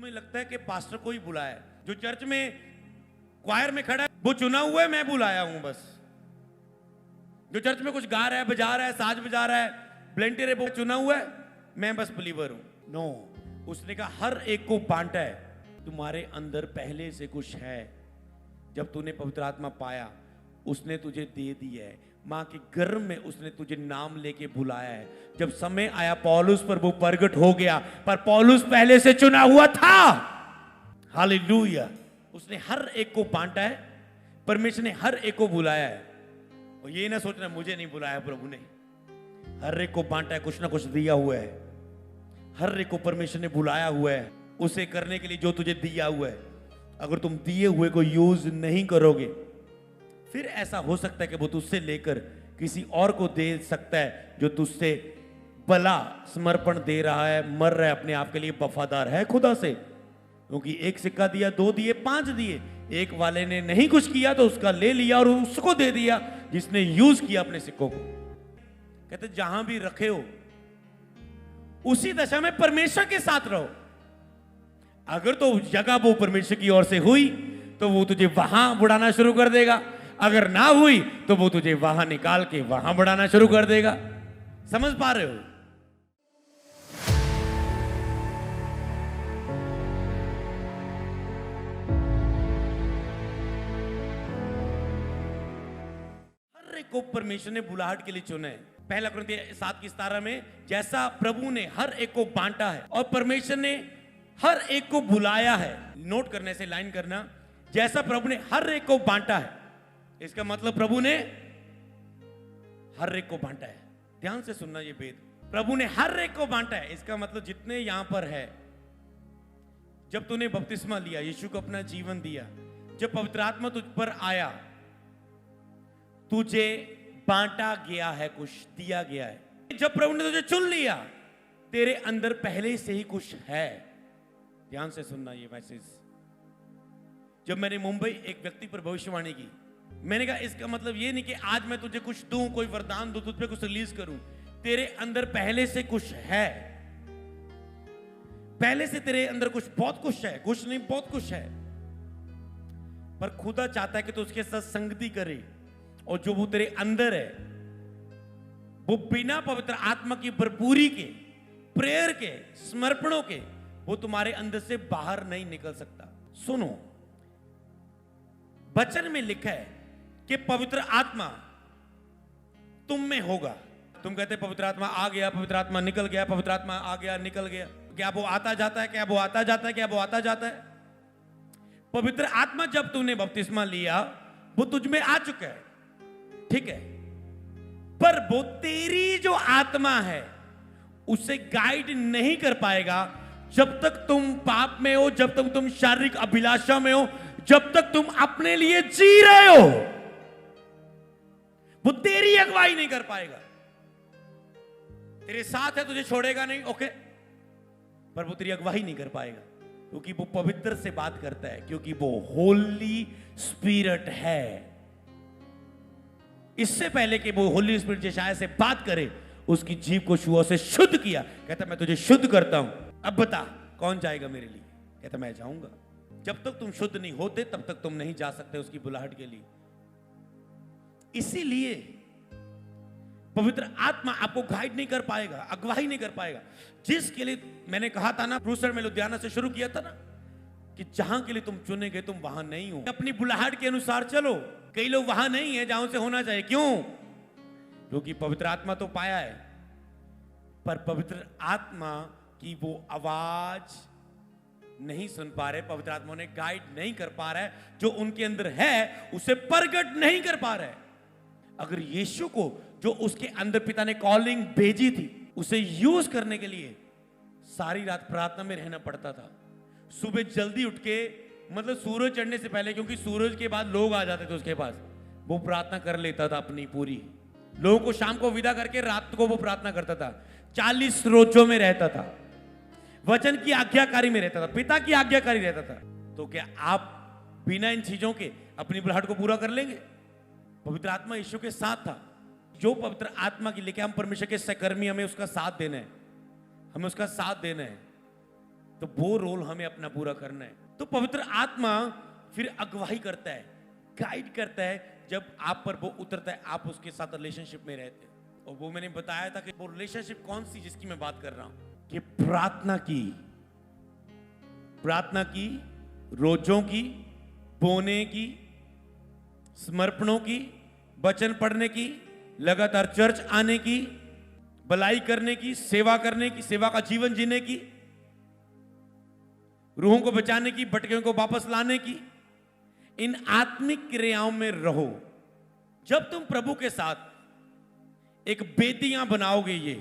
तुम्हें लगता है कि पास्टर को ही बुलाया है, जो चर्च में क्वायर में खड़ा है वो चुना हुआ है, मैं बुलाया हूं बस। जो चर्च में कुछ गा रहा है, बजा रहा है, साज बजा रहा है, ब्लेंटर है, वो चुना हुआ है, मैं बस बिलीवर हूं। नो, उसने कहा हर एक को बांटा है। तुम्हारे अंदर पहले से कुछ है, जब तूने पवित्र आत्मा पाया उसने तुझे दे दिया है। मां के गर्भ में उसने तुझे नाम लेके बुलाया है। जब समय आया पौलुस पर वो प्रगट हो गया, पर पौलुस पहले से चुना हुआ था। हालेलुया। उसने हर एक को बांटा है, परमेश्वर ने हर एक को बुलाया है। और ये ना सोचना मुझे नहीं बुलाया, प्रभु ने हर एक को बांटा है, कुछ ना कुछ दिया हुआ है। हर एक को परमेश्वर ने बुलाया हुआ है उसे करने के लिए जो तुझे दिया हुआ है। अगर तुम दिए हुए को यूज नहीं करोगे, फिर ऐसा हो सकता है कि वो तुझसे लेकर किसी और को दे सकता है जो तुझसे भला समर्पण दे रहा है, मर रहा है, अपने आप के लिए वफादार है खुदा से। क्योंकि एक सिक्का दिया, 2 दिए, 5 दिए। एक वाले ने नहीं कुछ किया तो उसका ले लिया और उसको दे दिया जिसने यूज किया अपने सिक्कों को। कहते जहां भी रखे हो उसी दशा में परमेश्वर के साथ रहो। अगर तो जगह वो परमेश्वर की ओर से हुई तो वो तुझे वहां बुढ़ाना शुरू कर देगा, अगर ना हुई तो वो तुझे वहां निकाल के वहां बढ़ाना शुरू कर देगा। समझ पा रहे हो? हर एक को परमेश्वर ने बुलाहट के लिए चुना है। पहला कुरिन्थियों 7:17 में जैसा प्रभु ने हर एक को बांटा है और परमेश्वर ने हर एक को बुलाया है। नोट करने से लाइन करना, जैसा प्रभु ने हर एक को बांटा है, इसका मतलब प्रभु ने हर एक को बांटा है। ध्यान से सुनना ये भेद, प्रभु ने हर एक को बांटा है, इसका मतलब जितने यहां पर है, जब तूने बपतिस्मा लिया, यीशु को अपना जीवन दिया, जब पवित्र आत्मा तुझ पर आया, तुझे बांटा गया है, कुछ दिया गया है। जब प्रभु ने तुझे चुन लिया, तेरे अंदर पहले से ही कुछ है। ध्यान से सुनना ये मैसेज। जब मैंने मुंबई एक व्यक्ति पर भविष्यवाणी की, मैंने कहा इसका मतलब ये नहीं कि आज मैं तुझे कुछ दूं, कोई वरदान दूं, तुझ पे कुछ रिलीज करूं। तेरे अंदर पहले से कुछ है, पहले से तेरे अंदर कुछ, बहुत कुछ है, कुछ नहीं बहुत कुछ है। पर खुदा चाहता है कि तू उसके साथ संगति करे, और जो वो तेरे अंदर है वो बिना पवित्र आत्मा की भरपूरी के, प्रेयर के, समर्पणों के, वो तुम्हारे अंदर से बाहर नहीं निकल सकता। सुनो, वचन में लिखा है कि पवित्र आत्मा तुम में होगा। तुम कहते पवित्र आत्मा आ गया, पवित्र आत्मा निकल गया, पवित्र आत्मा आ गया निकल गया। क्या वो आता जाता है? क्या वो आता जाता है? क्या वो आता जाता है? पवित्र आत्मा जब तूने बपतिस्मा लिया वो तुझ में आ चुका है, ठीक है, पर वो तेरी जो आत्मा है उसे गाइड नहीं कर पाएगा जब तक तुम पाप में हो, जब तक तुम शारीरिक अभिलाषा में हो, जब तक तुम अपने लिए जी रहे हो। वो तेरी अगुवाई नहीं कर पाएगा। तेरे साथ है, तुझे छोड़ेगा नहीं, ओके, पर वो तेरी अगुवाई नहीं कर पाएगा, क्योंकि वो पवित्र से बात करता है, क्योंकि वो होली स्पिरिट है। इससे पहले कि वो होली स्पिरिट यशायाह से बात करे, उसकी जीभ को छुआ से शुद्ध किया। कहता मैं तुझे शुद्ध करता हूं, अब बता कौन जाएगा मेरे लिए? कहता मैं जाऊंगा। जब तक तुम शुद्ध नहीं होते तब तक तुम नहीं जा सकते उसकी बुलाहट के लिए। इसीलिए पवित्र आत्मा आपको गाइड नहीं कर पाएगा, अगुवाई नहीं कर पाएगा। जिसके लिए मैंने कहा था ना, ब्रूसर में लुधियाना से शुरू किया था ना, कि जहां के लिए तुम चुने गए तुम वहां नहीं हो। अपनी बुलाहट के अनुसार चलो। कई लोग वहां नहीं है जहां से होना चाहिए। क्यों? क्योंकि पवित्र आत्मा तो पाया है, पर पवित्र आत्मा की वो आवाज नहीं सुन पा रहे, पवित्र आत्मा ने गाइड नहीं कर पा रहा है, जो उनके अंदर है उसे प्रकट नहीं कर पा रहा है। अगर यीशु को, जो उसके अंदर पिता ने कॉलिंग भेजी थी, उसे यूज करने के लिए सारी रात प्रार्थना में रहना पड़ता था। सुबह जल्दी उठ के, मतलब सूरज चढ़ने से पहले, क्योंकि सूरज के बाद लोग आ जाते थे उसके पास, वो प्रार्थना कर लेता था अपनी पूरी। लोगों को शाम को विदा करके रात को वो प्रार्थना करता था। 40 रोजों में रहता था, वचन की आज्ञाकारी में रहता था, पिता की आज्ञाकारी रहता था। तो क्या आप बिना इन चीजों के अपनी बुलाहट को पूरा कर लेंगे? पवित्र आत्मा यीशु के साथ था। जो पवित्र आत्मा की लेके हम परमेश्वर के सहकर्मी, हमें उसका साथ देना है, हमें उसका साथ देना है। तो वो रोल हमें अपना पूरा करना है। तो पवित्र आत्मा फिर अगुवाई करता है, गाइड करता है, जब आप पर वो उतरता है, आप उसके साथ रिलेशनशिप में रहते हैं। और वो मैंने बताया था कि वो रिलेशनशिप कौन सी जिसकी मैं बात कर रहा हूं, कि प्रार्थना की, रोजों की, बोने की, समर्पणों की, वचन पढ़ने की, लगातार चर्च आने की, भलाई करने की, सेवा करने की, सेवा का जीवन जीने की, रूहों को बचाने की, भटके को वापस लाने की, इन आत्मिक क्रियाओं में रहो। जब तुम प्रभु के साथ एक बेदियां बनाओगे, ये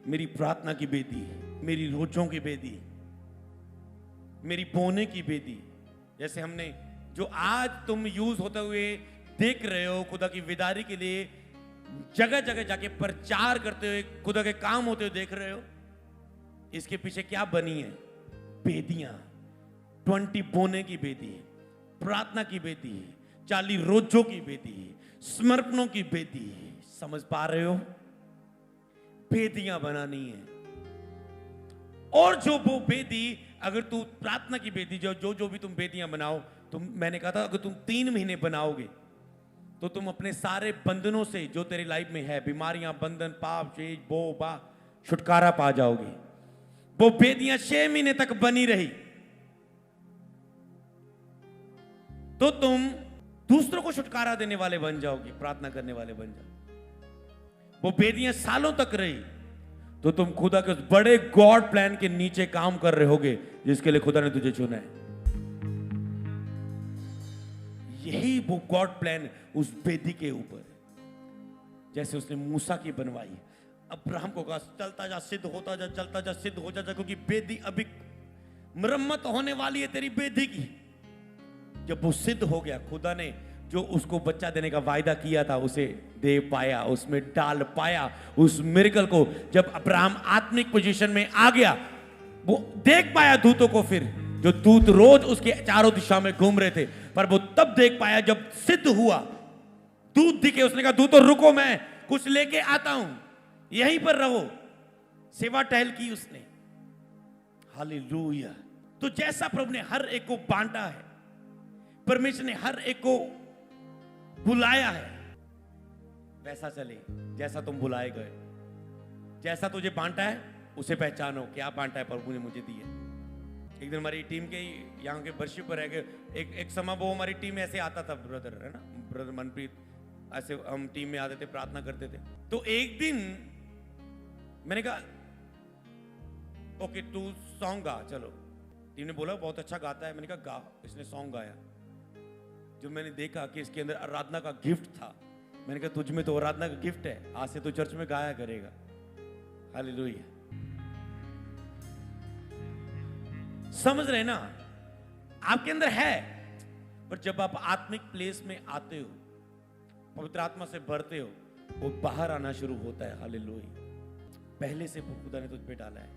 मेरी प्रार्थना की बेदी, मेरी रोजों की बेदी, मेरी बोने की बेदी, जैसे हमने जो आज तुम यूज होते हुए देख रहे हो, खुदा की विदारी के लिए जगह जगह जाके प्रचार करते हुए खुदा के काम होते हुए देख रहे हो, इसके पीछे क्या बनी है? बेदियां। 20 बोने की बेदी, प्रार्थना की बेदी, 40 रोजों की बेदी, समर्पणों की बेदी। समझ पा रहे हो? बेदियां बनानी है। और जो वो बेदी, अगर तू प्रार्थना की बेदी, जो भी तुम बेदियां बनाओ, मैंने कहा था अगर तुम 3 महीने बनाओगे तो तुम अपने सारे बंधनों से जो तेरी लाइफ में है, बीमारियां, बंधन, पाप, शेष, बा छुटकारा पा जाओगे। वो बेदियां 6 महीने तक बनी रही तो तुम दूसरों को छुटकारा देने वाले बन जाओगे, प्रार्थना करने वाले बन जाओगे। वो बेदियां सालों तक रही तो तुम खुदा के उस बड़े गॉड प्लान के नीचे काम कर रहे होगे जिसके लिए खुदा ने तुझे चुना है। यही वो गॉड प्लान उस बेदी के ऊपर, जैसे उसने मूसा की बनवाई, अब्राहम को कहा चलता जा, सिद्ध होता जा, चलता जा, सिद्ध हो जा, क्योंकि बेदी अभी मरम्मत होने वाली है तेरी बेदी की। जब वो सिद्ध हो गया, खुदा ने जो उसको बच्चा देने का वायदा किया था उसे दे पाया, उसमें डाल पाया उस मिरेकल को। जब अब्राहम आत्मिक पोजीशन में आ गया, वो देख पाया दूतों को, फिर जो दूत रोज उसके चारों दिशा में घूम रहे थे, पर वो तब देख पाया जब सिद्ध हुआ, दूत दिखे, उसने कहा दूतों रुको, मैं कुछ लेके आता हूं, यहीं पर रहो। सेवा टहल की उसने। हालेलुया। तो जैसा प्रभु ने हर एक को बांटा है, परमेश्वर ने हर एक को बुलाया है, वैसा चले जैसा तुम बुलाए गए। जैसा तुझे बांटा है उसे पहचानो, क्या बांटा है प्रभु ने मुझे दिया। एक दिन हमारी टीम के यहाँ के वर्शिप पर है, एक समय वो हमारी टीम में ऐसे आता था, ब्रदर है ना, ब्रदर मनप्रीत, ऐसे हम टीम में आते थे, प्रार्थना करते थे। तो एक दिन मैंने कहा ओके तू सॉन्ग गा, चलो। टीम ने बोला बहुत अच्छा गाता है, मैंने कहा गा। इसने सॉन्ग गाया। जो मैंने देखा कि इसके अंदर आराधना का गिफ्ट था, मैंने कहा तुझ में तो आराधना का गिफ्ट है, आज से तो चर्च में गाया करेगा। हालेलुया। समझ रहे ना, आपके अंदर है, पर जब आप आत्मिक प्लेस में आते हो, पवित्र आत्मा से भरते हो, वो बाहर आना शुरू होता है। हालेलुया। पहले से खुदा ने तुझ पे डाला है।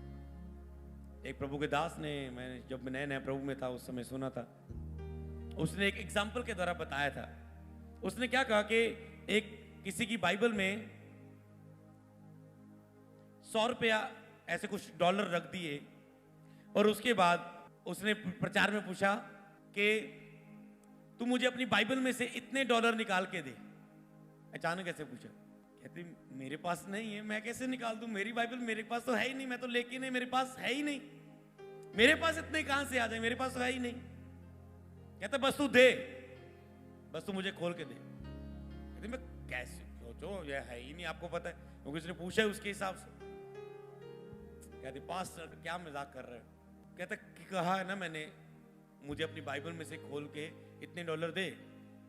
एक प्रभु के दास ने, मैंने जब नया नया प्रभु में था उस समय सुना था, उसने एक एग्जाम्पल के द्वारा बताया था। उसने क्या कहा कि एक किसी की बाइबल में 100 रुपया ऐसे कुछ डॉलर रख दिए, और उसके बाद उसने प्रचार में पूछा कि तू मुझे अपनी बाइबल में से इतने डॉलर निकाल के दे। अचानक ऐसे पूछा, कहती मेरे पास नहीं है, मैं कैसे निकाल दूं, मेरी बाइबल मेरे पास तो है ही नहीं, मैं तो लेके नहीं, मेरे पास है ही नहीं, मेरे पास इतने कहां से आ जाए, मेरे पास तो है ही नहीं। कहता बस तू दे, बस तू मुझे खोल के दे। कहती मैं कैसे, सोचो ये है ही नहीं, आपको पता है, क्योंकि उसने पूछा है उसके हिसाब से। कहती पास्टर क्या मजाक कर रहे हो। कहता कहा है ना मैंने, मुझे अपनी बाइबल में से खोल के इतने डॉलर दे,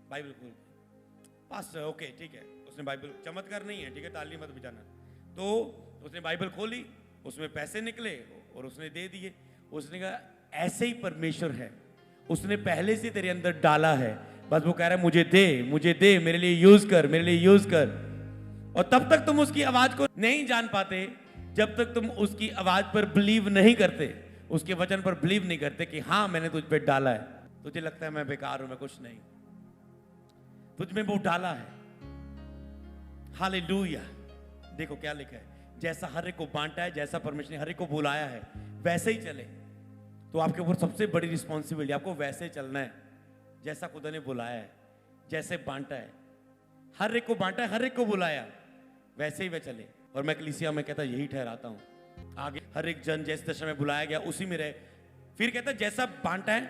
बाइबल खोल के। पास्टर ओके ठीक है, उसने बाइबल, चमत्कार नहीं है ठीक है, ताली मत बजाना। तो उसने बाइबल खोली, उसमें पैसे निकले और उसने दे दिए। उसने कहा ऐसे ही परमेश्वर है, उसने पहले से तेरे अंदर डाला है, बस वो कह रहा है मुझे दे, मुझे दे, मेरे लिए यूज कर, मेरे लिए यूज कर। और तब तक तुम उसकी आवाज को नहीं जान पाते जब तक तुम उसकी आवाज पर बिलीव नहीं करते, उसके वचन पर बिलीव नहीं करते कि हाँ मैंने तुझ पे डाला है। तुझे लगता है मैं बेकार हूं, मैं कुछ नहीं, तुझ में वो डाला है। हालेलुया। देखो क्या लिखा है, जैसा हर एक को बांटा है, जैसा परमेश्वर ने हर एक को बुलाया है, वैसे ही चले। तो आपके ऊपर सबसे बड़ी रिस्पॉन्सिबिलिटी, आपको वैसे चलना है जैसा खुदा ने बुलाया है, जैसे बांटा है। हर एक को बांटा है, हर एक को बुलाया, वैसे ही वह चले। और मैं कलीसिया में कहता यही ठहराता हूं, आगे हर एक जन जैसे दशा में बुलाया गया उसी में रहे। फिर कहता जैसा बांटा है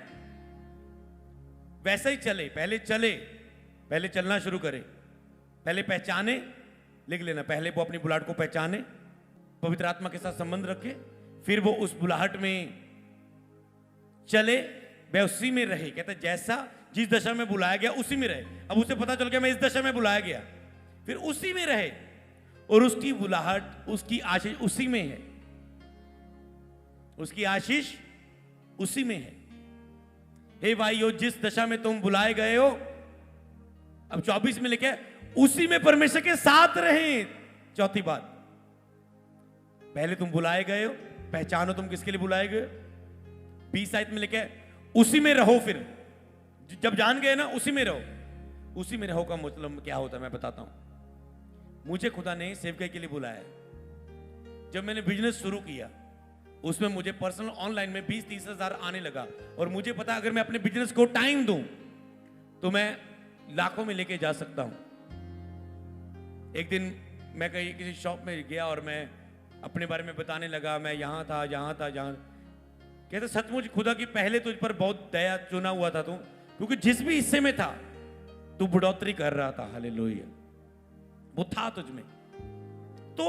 वैसे ही चले। पहले चलना शुरू करे, पहले पहचाने, लिख लेना, पहले वो अपनी बुलाहट को पहचाने, पवित्र आत्मा के साथ संबंध रखे, फिर वो उस बुलाहट में चले, वह उसी में रहे। कहता जैसा जिस दशा में बुलाया गया उसी में रहे। अब उसे पता चल गया मैं इस दशा में बुलाया गया, फिर उसी में रहे, और उसकी बुलाहट, उसकी आशीष उसी में है, उसकी आशीष उसी में है। हे भाइयों, जिस दशा में तुम बुलाए गए हो, अब 24 में लिखे उसी में परमेश्वर के साथ रहे। चौथी बात, पहले तुम बुलाए गए हो, पहचानो तुम किसके लिए बुलाए गए हो। 20 आयत में लिखे उसी में रहो। फिर जब जान गए ना, उसी में रहो। उसी में रहो का मतलब क्या होता है मैं बताता हूं। मुझे खुदा ने सेवकाई के लिए बुलाया है। जब मैंने बिजनेस शुरू किया, उसमें मुझे पर्सनल ऑनलाइन में 20-30 हजार आने लगा, और मुझे पता अगर मैं अपने बिजनेस को टाइम दूं तो मैं लाखों में लेके जा सकता हूं। एक दिन मैं कहीं किसी शॉप में गया और मैं अपने बारे में बताने लगा, मैं यहां था, कहते सचमुच खुदा की पहले तुझ पर बहुत दया चुना हुआ था तू, क्योंकि जिस भी हिस्से में था तू बढ़ोतरी कर रहा था। हालेलुया, वो था तुझ में। तो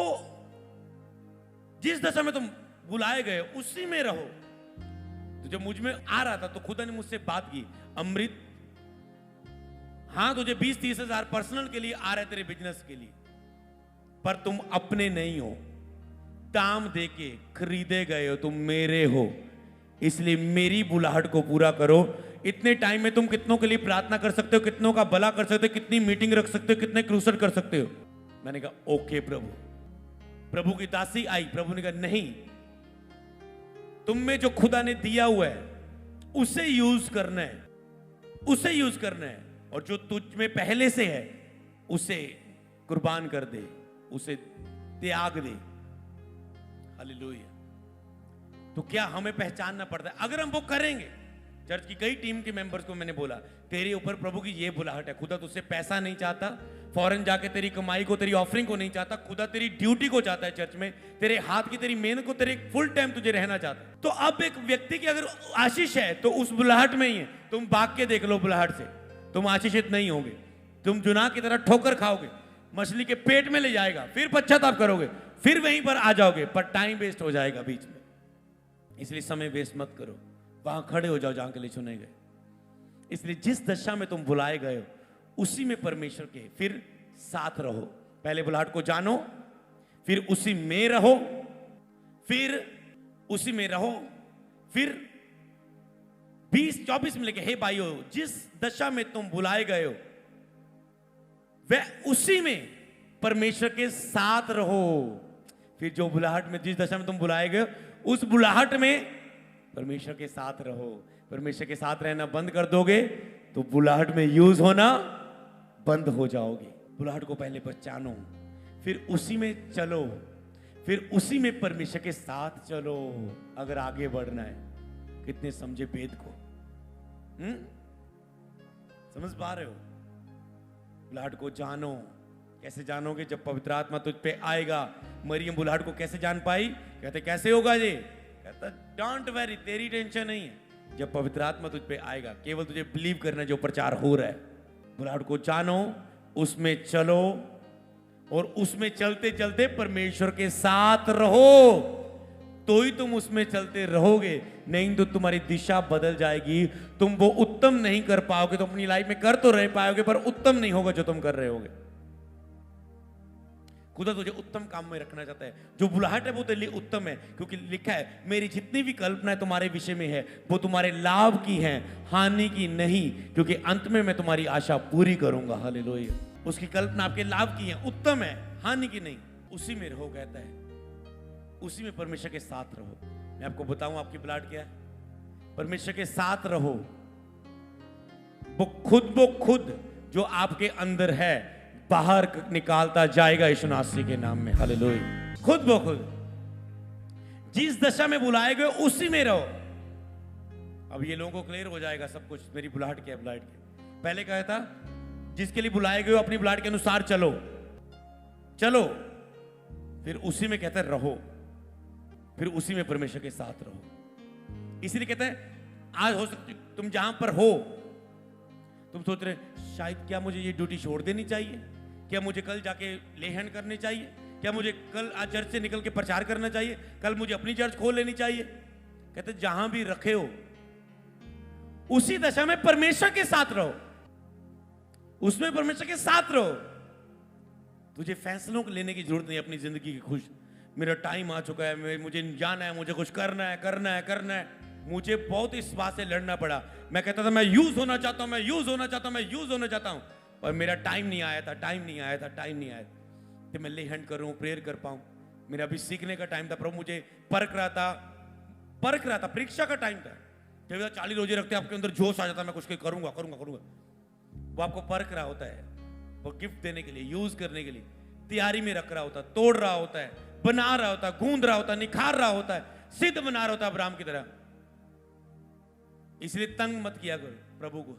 जिस दशा में तुम बुलाए गए उसी में रहो। तो जब मुझ में आ रहा था तो खुदा ने मुझसे बात की, अमृत, हां तुझे 20-30 हजार पर्सनल के लिए आ रहे तेरे बिजनेस के लिए, पर तुम अपने नहीं हो, दाम देके खरीदे गए हो, तुम मेरे हो, इसलिए मेरी बुलाहट को पूरा करो। इतने टाइम में तुम कितनों के लिए प्रार्थना कर सकते हो, कितनों का भला कर सकते हो, कितनी मीटिंग रख सकते हो, कितने क्रूसर कर सकते हो। मैंने कहा ओके प्रभु। प्रभु की दासी आई, प्रभु ने कहा नहीं, तुम में जो खुदा ने दिया हुआ है उसे यूज करना है, उसे यूज करना है, और जो तुझ में पहले से है उसे कुर्बान कर दे, उसे त्याग दे। हालेलुया। तो क्या हमें पहचानना पड़ता है, अगर हम वो करेंगे। चर्च की कई टीम के मेंबर्स को मैंने बोला, तेरे ऊपर प्रभु की ये बुलाहट है, खुदा तुझसे पैसा नहीं चाहता, फॉरेन जाके तेरी कमाई को, तेरी ऑफरिंग को नहीं चाहता, खुदा तेरी ड्यूटी को चाहता है चर्च में, तेरे हाथ की, तेरी मेहनत को, तेरे फुल टाइम तुझे रहना चाहता है। तो अब एक व्यक्ति की अगर आशीष है तो उस बुलाहट में ही है। तुम भाग के देख लो बुलाहट से, तुम आशीषित नहीं होगे, तुम जुनाह की तरह ठोकर खाओगे, मछली के पेट में ले जाएगा, फिर पश्चाताप करोगे, फिर वहीं पर आ जाओगे, पर टाइम वेस्ट हो जाएगा बीच में। इसलिए समय वेस्ट मत करो, वहां खड़े हो जाओ जहां के लिए चुने गए। इसलिए जिस दशा में तुम बुलाए गए हो उसी में परमेश्वर के फिर साथ रहो। पहले बुलाहट को जानो, फिर उसी में रहो, फिर उसी में रहो। फिर 20-24 में लेके, हे भाइयों, जिस दशा में तुम बुलाए गए हो वह उसी में परमेश्वर के साथ रहो। फिर जो बुलाहट में, जिस दशा में तुम बुलाए गए उस बुलाहट में परमेश्वर के साथ रहो। परमेश्वर के साथ रहना बंद कर दोगे तो बुलाहट में यूज होना बंद हो जाओगे। बुलाहट को पहले पहचानो, फिर उसी में चलो, फिर उसी में परमेश्वर के साथ चलो अगर आगे बढ़ना है। कितने समझे वेद को? समझ पा रहे हो? बुलाहट को जानो। कैसे जानोगे? जब पवित्र आत्मा तुझ पे आएगा। मरियम बुलाहट को कैसे जान पाई? कहते कैसे होगा ये? कहता डोंट वरी, तेरी टेंशन नहीं है। जब पवित्र आत्मा तुझ पे आएगा, केवल तुझे बिलीव करना जो प्रचार हो रहा है। बुलाहट को जानो, उसमें चलो, और उसमें चलते चलते परमेश्वर के साथ रहो, तो ही तुम उसमें चलते रहोगे। नहीं तो तुम्हारी दिशा बदल जाएगी, तुम वो उत्तम नहीं कर पाओगे। तुम अपनी लाइफ में कर तो रह पाओगे पर उत्तम नहीं होगा जो तुम कर रहे होगे। खुदा तुझे उत्तम काम में रखना चाहता है। जो बुलाहट है वो तेरे लिए उत्तम है, क्योंकि लिखा है मेरी जितनी भी कल्पनाएं तुम्हारे विषय में है वो तुम्हारे लाभ की हैं, हानि की नहीं, क्योंकि अंत में मैं तुम्हारी आशा पूरी करूंगा। हालेलुया। उसकी कल्पना आपके लाभ की है, उत्तम है, हानि की नहीं। उसी में रहो, कहता है उसी में परमेश्वर के साथ रहो। मैं आपको बताऊं आपकी बुलाहट क्या है। परमेश्वर के साथ रहो। वो खुद जो आपके अंदर है बाहर निकालता जाएगा यीशु मसीह के नाम में। हालेलुया। खुद जिस दशा में बुलाए गए उसी में रहो। अब ये लोगों को क्लियर हो जाएगा सब कुछ, मेरी बुलाहट क्या है, बुलाहट क्या है। पहले कहा था जिसके लिए बुलाए गए हो अपनी बुलाहट के अनुसार चलो चलो, फिर उसी में कहता है रहो, फिर उसी में परमेश्वर के साथ रहो। इसीलिए कहता है आज हो सकती तुम जहां पर हो, तुम सोच रहे शायद क्या मुझे ये ड्यूटी छोड़ देनी चाहिए, क्या मुझे कल जाके ले हैंड करनी चाहिए, क्या मुझे कल आज चर्च से निकल के प्रचार करना चाहिए, कल मुझे अपनी चर्च खोल लेनी चाहिए। कहते जहां भी रखे हो उसी दशा में परमेश्वर के साथ रहो, उसमें परमेश्वर के साथ रहो। तुझे फैसलों को लेने की जरूरत नहीं अपनी जिंदगी की। खुश मेरा टाइम आ चुका है, मुझे जाना है, मुझे कुछ करना है करना है करना है। मुझे बहुत इस बात से लड़ना पड़ा। मैं कहता था मैं यूज होना चाहता हूं, मैं यूज होना चाहता हूं, मैं यूज होना चाहता हूं, और मेरा टाइम नहीं आया था, टाइम नहीं आया था, टाइम नहीं आया था कि मैं ले हैंड करूं, प्रेयर कर पाऊं। मेरा अभी सीखने का टाइम था, प्रभु मुझे परख रहा था, परीक्षा का टाइम था। जब 40 रोजे रखते आपके अंदर जोश आ जाता, मैं कुछ करूंगा करूंगा करूंगा। वो आपको परख रहा होता है, वो गिफ्ट देने के लिए, यूज करने के लिए तैयारी में रख रहा होता है, तोड़ रहा होता है, बना रहा होता है, गूंद रहा होता है, निखार रहा होता है, सिद्ध बना रहा होता है अब्राहम की तरह। इसलिए तंग मत किया करो प्रभु को।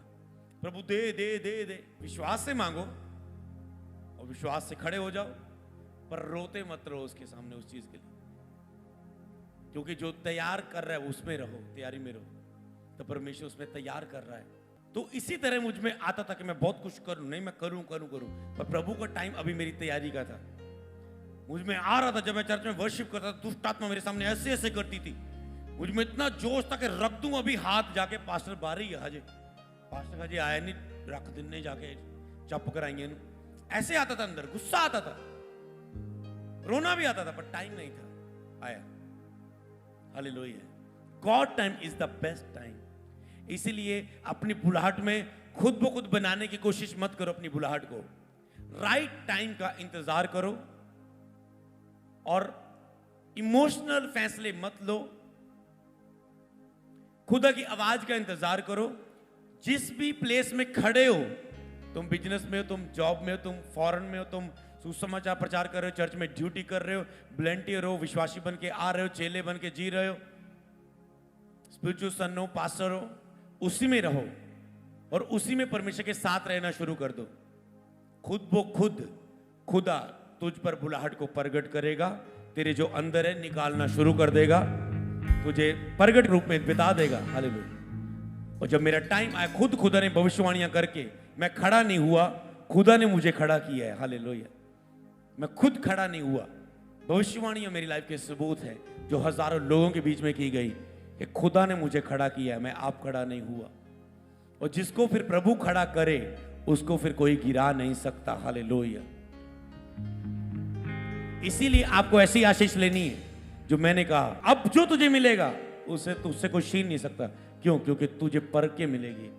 प्रभु दे दे दे दे, विश्वास से मांगो और विश्वास से खड़े हो जाओ, पर रोते मत रहो उसके सामने उस चीज के लिए, क्योंकि जो तैयार कर रहा है उसमें रहो, तैयारी में रहो, तो परमेश्वर उसमें तैयार कर रहा है। तो इसी तरह मुझ में आता था कि मैं बहुत कुछ करूं, नहीं मैं करूं करूं करूं, पर प्रभु का टाइम अभी मेरी तैयारी का था। मुझ में आ रहा था, जब मैं चर्च में वर्शिप करता था, दुष्ट आत्मा मेरे सामने ऐसे ऐसे करती थी। मुझ में इतना जोश था कि रख दूं अभी हाथ, जाके पास्टर बारी हाजे, पास्टर हाजे आया नहीं, रख दिन जाके चप कराएंगे। ऐसे आता था, अंदर गुस्सा आता था, रोना भी आता था, पर टाइम नहीं था आया। Hallelujah. God time is the best time. इसीलिए अपनी बुलाहट में खुद ब खुद बनाने की कोशिश मत करो। अपनी बुलाहट को राइट टाइम का इंतजार करो और इमोशनल फैसले मत लो। खुदा की आवाज का इंतजार करो। जिस भी प्लेस में खड़े हो, तुम बिजनेस में हो, तुम जॉब में हो, तुम फॉरेन में हो, तुम सुसमाचार प्रचार कर रहे हो, चर्च में ड्यूटी कर रहे हो, वॉलंटियर हो, विश्वासी बन के आ रहे हो, चेले बन के जी रहे हो, स्पिरिचुअल सन हो, पास्टर हो, उसी में रहो और उसी में परमेश्वर के साथ रहना शुरू कर दो। खुद वो खुद खुदा तुझ पर बुलाहट को प्रगट करेगा, तेरे जो अंदर है निकालना शुरू कर देगा, तुझे प्रगट रूप में बिता देगा। हालेलुया। और जब मेरा टाइम आया, खुदा ने भविष्यवाणियां करके, मैं खड़ा नहीं हुआ, खुदा ने मुझे खड़ा किया है। हालेलुया। मैं खुद खड़ा नहीं हुआ, भविष्यवाणियां मेरी लाइफ के सबूत है जो हजारों लोगों के बीच में की गई कि खुदा ने मुझे खड़ा किया है, मैं आप खड़ा नहीं हुआ। और जिसको फिर प्रभु खड़ा करे उसको फिर कोई गिरा नहीं सकता। हालेलुया। इसीलिए आपको ऐसी आशीष लेनी है जो मैंने कहा, अब जो तुझे मिलेगा उसे तुझसे कोई छीन नहीं सकता। क्यों? क्योंकि तुझे परख के मिलेगी।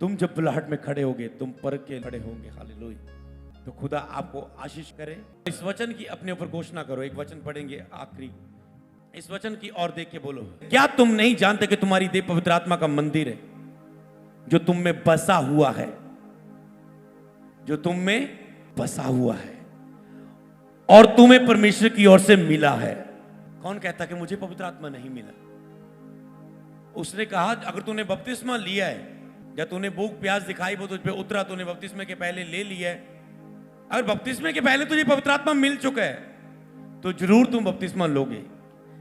तुम जब बुलाहट में खड़े होगे, तुम परख के खड़े होंगे। हालेलुया। तो खुदा आपको आशीष करे। इस वचन की अपने ऊपर घोषणा करो। एक वचन पढ़ेंगे आखिरी, इस वचन की और देख के बोलो, क्या तुम नहीं जानते कि तुम्हारी देह पवित्र आत्मा का मंदिर है जो तुम में बसा हुआ है, जो तुम में बसा हुआ है और तुम्हें परमेश्वर की ओर से मिला है। कौन कहता कि मुझे पवित्र आत्मा नहीं मिला? उसने कहा अगर तूने बपतिस्मा लिया है या तूने भूख प्यास दिखाई वो तुझ पे उतरा, तूने बपतिस्मे के पहले ले लिया है, अगर बपतिस्मे के पहले तुझे पवित्र आत्मा मिल चुका है तो जरूर तुम बपतिस्मा लोगे,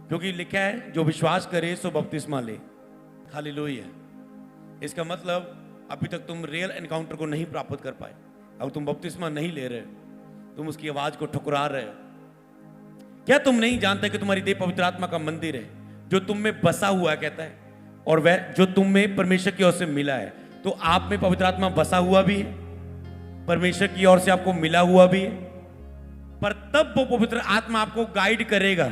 क्योंकि लिखा है जो विश्वास करे सो बपतिस्मा ले। हालेलुया। इसका मतलब अभी तक तुम रियल एनकाउंटर को नहीं प्राप्त कर पाए। अब तुम बपतिस्मा नहीं ले रहे, तुम उसकी आवाज को ठुकरा रहे हो। क्या तुम नहीं जानते कि तुम्हारी देह पवित्र आत्मा का मंदिर है जो तुम में बसा हुआ है, कहता है, और वह जो तुम में परमेश्वर की ओर से मिला है। तो आप में पवित्र आत्मा बसा हुआ भी है, परमेश्वर की ओर से आपको मिला हुआ भी है, पर तब वो पवित्र आत्मा आपको गाइड करेगा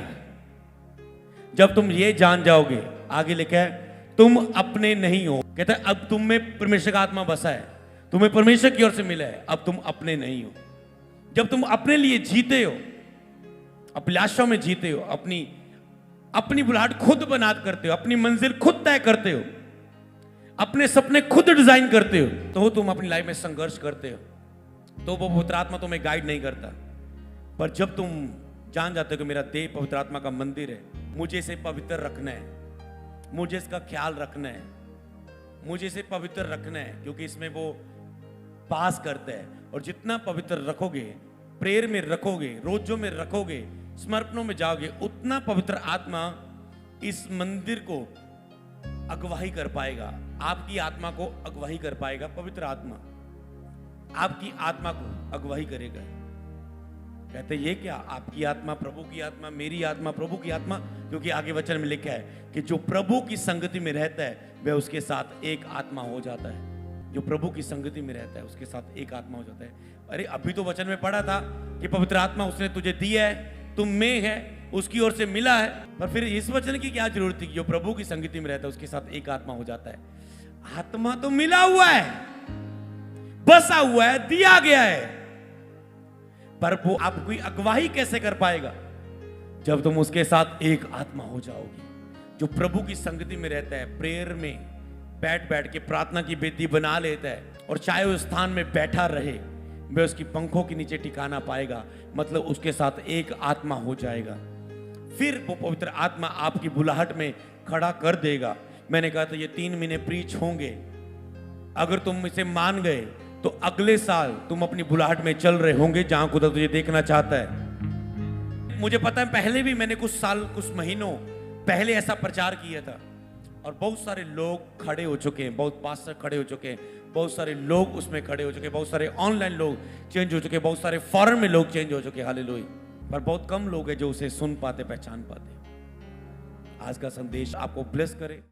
जब तुम ये जान जाओगे। आगे लिखा है तुम अपने नहीं हो, कहता है अब तुम में परमेश्वर का आत्मा बसा है, तुम्हें परमेश्वर की ओर से मिला है, अब तुम अपने नहीं हो। जब तुम अपने लिए जीते हो, अभिलाषा में जीते हो, अपनी बुलाहट खुद बना करते हो, अपनी मंजिल खुद तय करते हो, अपने सपने खुद डिजाइन करते हो, तो तुम अपनी लाइफ में संघर्ष करते हो, तो वो पवित्र आत्मा तुम्हें गाइड नहीं करता। पर जब तुम जान जाते हो कि मेरा देह पवित्र आत्मा का मंदिर है, मुझे इसे पवित्र रखना है, मुझे इसका ख्याल रखना है, मुझे इसे पवित्र रखना है, क्योंकि इसमें वो पास करता है। और जितना पवित्र रखोगे, प्रेयर में रखोगे, रोजों में रखोगे, समर्पणों में जाओगे, उतना पवित्र आत्मा इस मंदिर को अगुवाई कर पाएगा। आपकी आत्मा को अगुवाई कर पाएगा। पवित्र आत्मा आपकी आत्मा को अगुवाई करेगा। कहते ये क्या, आपकी आत्मा, प्रभु की आत्मा, मेरी आत्मा, प्रभु की आत्मा, क्योंकि आगे वचन में लिखा है कि जो प्रभु की संगति में रहता है वह उसके साथ एक आत्मा हो जाता है। जो प्रभु की संगति में रहता है उसके साथ एक आत्मा हो जाता है। अरे अभी तो वचन में पढ़ा था कि पवित्र आत्मा उसने तुझे दिया है, तुम में है, उसकी ओर से मिला है। पर फिर इस वचन की क्या जरूरत थी कि जो प्रभु की संगति में रहता है उसके साथ एक आत्मा हो जाता है। आत्मा तो मिला हुआ है, बसा हुआ है, दिया गया है, पर वो आपकी अगुवाई कैसे कर पाएगा? जब तुम उसके साथ एक आत्मा हो जाओगे। जो प्रभु की संगति में रहता है, प्रेयर में बैठ बैठ के प्रार्थना की बेदी बना लेता है, और चाहे उस स्थान में बैठा रहे, वह उसकी पंखों के नीचे ठिकाना पाएगा, मतलब उसके साथ एक आत्मा हो जाएगा। फिर वो पवित्र आत्मा आपकी बुलाहट में खड़ा कर देगा। मैंने कहा था ये 3 महीने प्रीच होंगे। अगर तुम इसे मान गए तो अगले साल तुम अपनी बुलाहट में चल रहे होंगे जहां खुदा तुझे देखना चाहता है। मुझे पता है पहले भी मैंने कुछ महीनों पहले ऐसा प्रचार किया था, और बहुत सारे लोग खड़े हो चुके हैं, बहुत पास्टर खड़े हो चुके हैं, बहुत सारे लोग उसमें खड़े हो चुके हैं, बहुत सारे ऑनलाइन लोग चेंज हो चुके हैं, बहुत सारे फॉरेन में लोग चेंज हो चुके हैं। हालेलुया। पर बहुत कम लोग हैं जो उसे सुन पाते, पहचान पाते। आज का संदेश आपको ब्लेस करे।